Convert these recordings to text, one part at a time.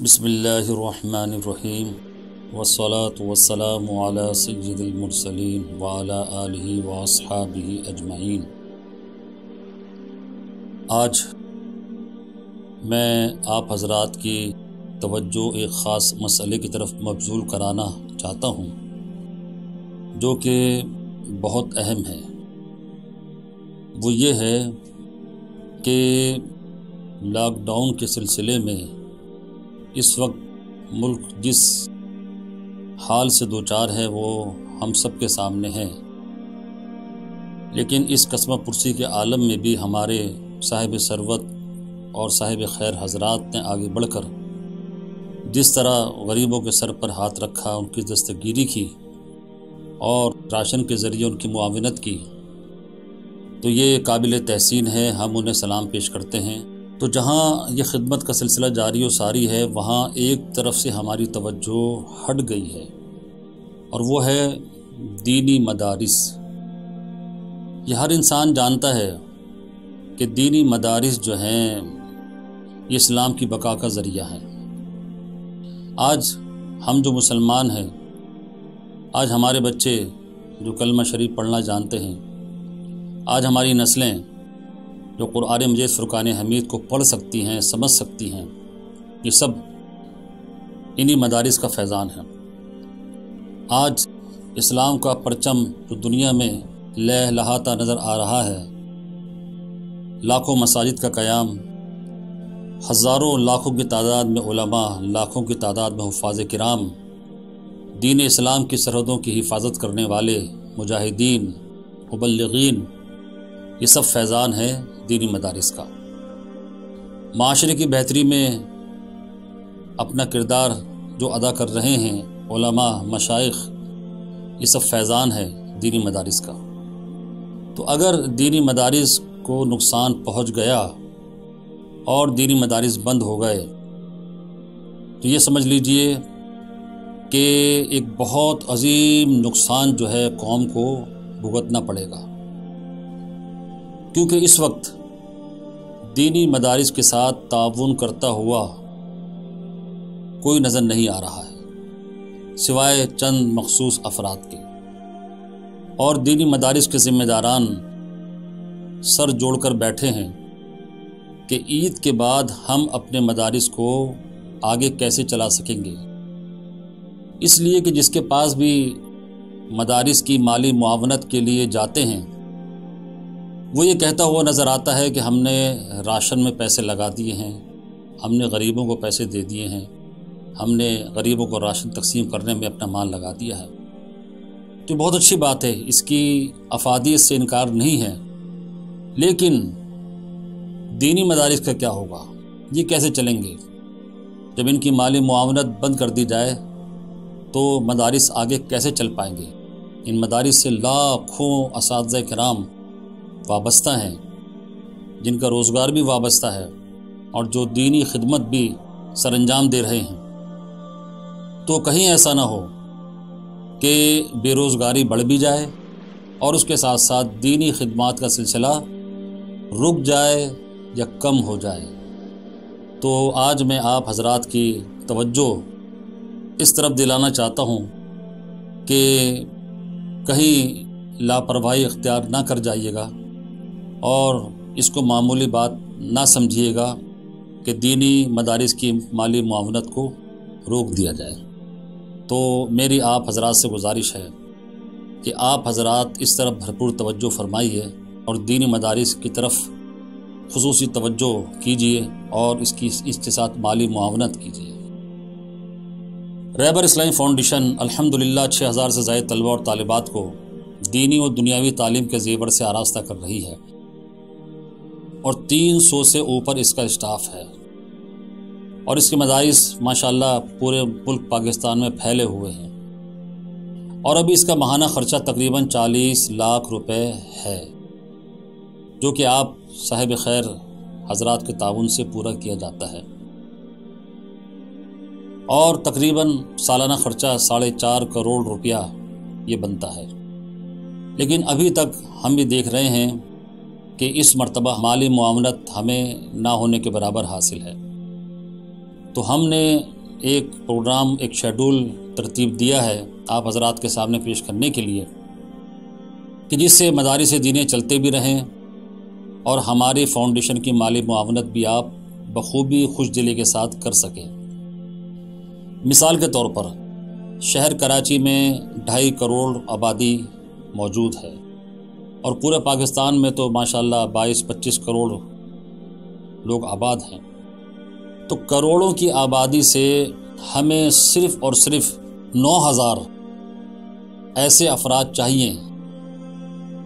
بسم اللہ الرحمن الرحیم والصلاة والسلام علی سید المرسلین وعلی آلہ واصحابہ اجمعین۔ آج میں آپ حضرات کی توجہ ایک خاص مسئلے کی طرف مبذول کرانا چاہتا ہوں جو کہ بہت اہم ہے۔ وہ یہ ہے کہ لاک ڈاؤن کے سلسلے میں اس وقت ملک جس حال سے دوچار ہے وہ ہم سب کے سامنے ہے، لیکن اس قسمہ پرسی کے عالم میں بھی ہمارے صاحب ثروت اور صاحب خیر حضرات نے آگے بڑھ کر جس طرح غریبوں کے سر پر ہاتھ رکھا، ان کی دستگیری کی اور راشن کے ذریعے ان کی معاونت کی، تو یہ قابل تحسین ہے، ہم انہیں سلام پیش کرتے ہیں۔ تو جہاں یہ خدمت کا سلسلہ جاری و ساری ہے وہاں ایک طرف سے ہماری توجہ ہٹ گئی ہے اور وہ ہے دینی مدارس۔ یہ ہر انسان جانتا ہے کہ دینی مدارس جو ہیں یہ اسلام کی بقا کا ذریعہ ہے۔ آج ہم جو مسلمان ہیں، آج ہمارے بچے جو کلمہ شریف پڑھنا جانتے ہیں، آج ہماری نسلیں جو قرآن مجید فرقان حمید کو پڑھ سکتی ہیں، سمجھ سکتی ہیں، یہ سب انہی مدارس کا فیضان ہے۔ آج اسلام کا پرچم جو دنیا میں لہلہاتا نظر آ رہا ہے، لاکھوں مساجد کا قیام، ہزاروں لاکھوں کی تعداد میں علماء، لاکھوں کی تعداد میں حفاظ کرام، دین اسلام کی سرحدوں کی حفاظت کرنے والے مجاہدین، مبلغین، یہ سب فیضان ہے دینی مدارس کا۔ معاشرے کی بہتری میں اپنا کردار جو ادا کر رہے ہیں علماء، مشائخ، یہ سب فیضان ہے دینی مدارس کا۔ تو اگر دینی مدارس کو نقصان پہنچ گیا اور دینی مدارس بند ہو گئے تو یہ سمجھ لیجئے کہ ایک بہت عظیم نقصان جو ہے قوم کو بھگتنا پڑے گا، کیونکہ اس وقت دینی مدارس کے ساتھ تعاون کرتا ہوا کوئی نظر نہیں آ رہا ہے سوائے چند مخصوص افراد کے، اور دینی مدارس کے ذمہ داران سر جوڑ کر بیٹھے ہیں کہ عید کے بعد ہم اپنے مدارس کو آگے کیسے چلا سکیں گے۔ اس لیے کہ جس کے پاس بھی مدارس کی مالی معاونت کے لیے جاتے ہیں وہ یہ کہتا ہوا نظر آتا ہے کہ ہم نے راشن میں پیسے لگا دیے ہیں، ہم نے غریبوں کو پیسے دے دیے ہیں، ہم نے غریبوں کو راشن تقسیم کرنے میں اپنا مال لگا دیا ہے۔ تو بہت اچھی بات ہے، اس کی افادیت سے انکار نہیں ہے، لیکن دینی مدارس کا کیا ہوگا؟ یہ کیسے چلیں گے؟ جب ان کی مالی معاونت بند کر دی جائے تو مدارس آگے کیسے چل پائیں گے؟ ان مدارس سے لاکھوں اساتذہ کرام وابستہ ہیں، جن کا روزگار بھی وابستہ ہے اور جو دینی خدمت بھی سر انجام دے رہے ہیں۔ تو کہیں ایسا نہ ہو کہ بے روزگاری بڑھ بھی جائے اور اس کے ساتھ ساتھ دینی خدمات کا سلسلہ رک جائے یا کم ہو جائے۔ تو آج میں آپ حضرات کی توجہ اس طرف دلانا چاہتا ہوں کہ کہیں لاپرواہی اختیار نہ کر جائیے گا اور اس کو معمولی بات نہ سمجھیے گا کہ دینی مدارس کی مالی معاونت کو روک دیا جائے۔ تو میری آپ حضرات سے گزارش ہے کہ آپ حضرات اس طرف بھرپور توجہ فرمائیے اور دینی مدارس کی طرف خصوصی توجہ کیجیے اور اس کے ساتھ مالی معاونت کیجیے۔ رہبر اسلامی فاؤنڈیشن الحمدللہ 6000 سے زائد طلبہ اور طالبات کو دینی و دنیاوی تعلیم کے زیور سے آراستہ کر رہی ہے اور 300 سے اوپر اس کا اسٹاف ہے، اور اس کے مدارس ماشاءاللہ پورے ملک پاکستان میں پھیلے ہوئے ہیں، اور ابھی اس کا ماہانہ خرچہ تقریباً 40 لاکھ روپے ہے جو کہ آپ صاحب خیر حضرات کے تعاون سے پورا کیا جاتا ہے، اور تقریباً سالانہ خرچہ 4.5 کروڑ روپیہ یہ بنتا ہے۔ لیکن ابھی تک ہم بھی دیکھ رہے ہیں کہ اس مرتبہ مالی معاونت ہمیں نہ ہونے کے برابر حاصل ہے، تو ہم نے ایک پروگرام، ایک شیڈول ترتیب دیا ہے آپ حضرات کے سامنے پیش کرنے کے لیے کہ جس سے مدارس دینی چلتے بھی رہیں اور ہماری فاؤنڈیشن کی مالی معاونت بھی آپ بخوبی خوش دلی کے ساتھ کر سکیں۔ مثال کے طور پر شہر کراچی میں 2.5 کروڑ آبادی موجود ہے اور پورے پاکستان میں تو ماشاءاللہ 22-25 کروڑ لوگ آباد ہیں۔ تو کروڑوں کی آبادی سے ہمیں صرف اور صرف 9,000 ایسے افراد چاہیے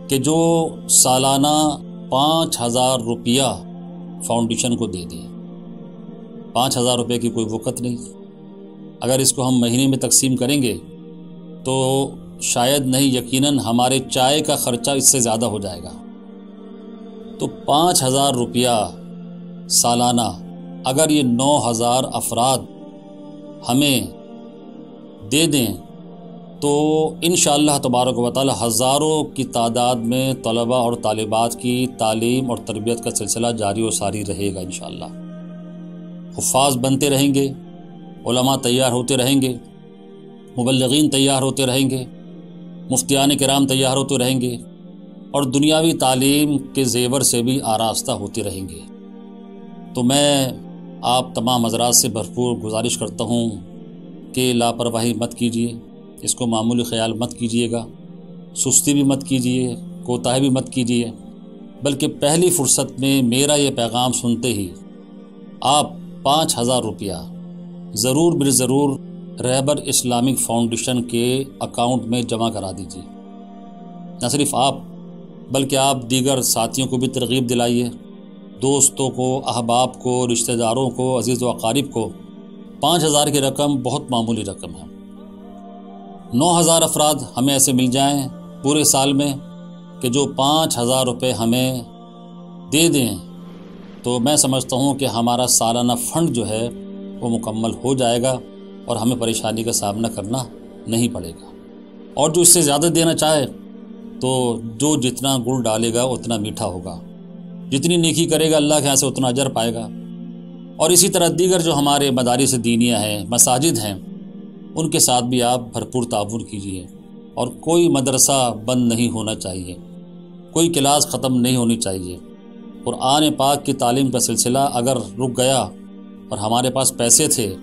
کہ جو سالانہ 5,000 روپیہ فاؤنڈیشن کو دے دیں۔ 5,000 روپے کی کوئی وقت نہیں، اگر اس کو ہم مہینے میں تقسیم کریں گے تو شاید نہیں، یقیناً ہمارے چائے کا خرچہ اس سے زیادہ ہو جائے گا۔ تو 5,000 روپیہ سالانہ اگر یہ 9,000 افراد ہمیں دے دیں تو انشاءاللہ تبارک و تعالی ہزاروں کی تعداد میں طلباء اور طالبات کی تعلیم اور تربیت کا سلسلہ جاری و ساری رہے گا انشاءاللہ۔ حفاظ بنتے رہیں گے، علماء تیار ہوتے رہیں گے، مبلغین تیار ہوتے رہیں گے، مفتیان کرام تیار ہوتے رہیں گے اور دنیاوی تعلیم کے زیور سے بھی آراستہ ہوتے رہیں گے۔ تو میں آپ تمام حضرات سے بھرپور گزارش کرتا ہوں کہ لاپرواہی مت کیجیے، اس کو معمولی خیال مت کیجیے گا، سستی بھی مت کیجیے، کوتاہی بھی مت کیجیے، بلکہ پہلی فرصت میں میرا یہ پیغام سنتے ہی آپ 5,000 روپیہ ضرور بالضرور رہبر اسلامک فاؤنڈیشن کے اکاؤنٹ میں جمع کرا دیجیے۔ نہ صرف آپ بلکہ آپ دیگر ساتھیوں کو بھی ترغیب دلائیے، دوستوں کو، احباب کو، رشتہ داروں کو، عزیز و اقارب کو۔ 5,000 کی رقم بہت معمولی رقم ہے۔ 9,000 افراد ہمیں ایسے مل جائیں پورے سال میں کہ جو 5,000 روپے ہمیں دے دیں تو میں سمجھتا ہوں کہ ہمارا سالانہ فنڈ جو ہے وہ مکمل ہو جائے گا اور ہمیں پریشانی کا سامنا کرنا نہیں پڑے گا۔ اور جو اس سے زیادہ دینا چاہے تو جو جتنا گڑ ڈالے گا اتنا میٹھا ہوگا، جتنی نیکی کرے گا اللہ کے ہاں سے اتنا اجر پائے گا۔ اور اسی طرح دیگر جو ہمارے مدارس دینیہ ہیں، مساجد ہیں، ان کے ساتھ بھی آپ بھرپور تعاون کیجیے۔ اور کوئی مدرسہ بند نہیں ہونا چاہیے، کوئی کلاس ختم نہیں ہونی چاہیے۔ قرآن پاک کی تعلیم کا سلسلہ اگر رک گیا اور ہمارے پاس پیسے تھے،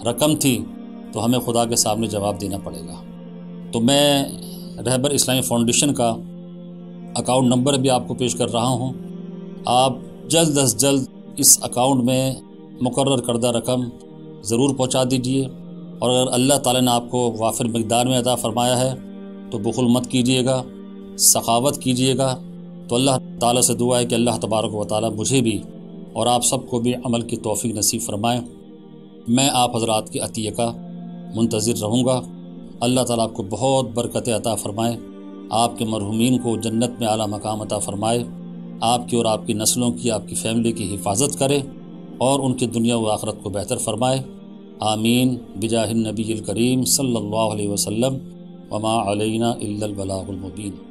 رقم تھی، تو ہمیں خدا کے سامنے جواب دینا پڑے گا۔ تو میں رہبر اسلامی فاؤنڈیشن کا اکاؤنٹ نمبر بھی آپ کو پیش کر رہا ہوں، آپ جلد از جلد اس اکاؤنٹ میں مقرر کردہ رقم ضرور پہنچا دیجیے۔ اور اگر اللہ تعالیٰ نے آپ کو وافر مقدار میں عطا فرمایا ہے تو بخل مت کیجیے گا، سخاوت کیجیے گا۔ تو اللہ تعالیٰ سے دعا ہے کہ اللہ تبارک و تعالیٰ مجھے بھی اور آپ سب کو بھی عمل کی توفیق نصیب فرمائے۔ میں آپ حضرات کے عطیہ کا منتظر رہوں گا۔ اللہ تعالیٰ آپ کو بہت برکت عطا فرمائے، آپ کے مرحومین کو جنت میں اعلیٰ مقام عطا فرمائے، آپ کی اور آپ کی نسلوں کی، آپ کی فیملی کی حفاظت کرے اور ان کی دنیا و آخرت کو بہتر فرمائے۔ آمین بجاہ النبی الکریم صلی اللہ علیہ وسلم۔ وما علینا الا البلاغ المبین۔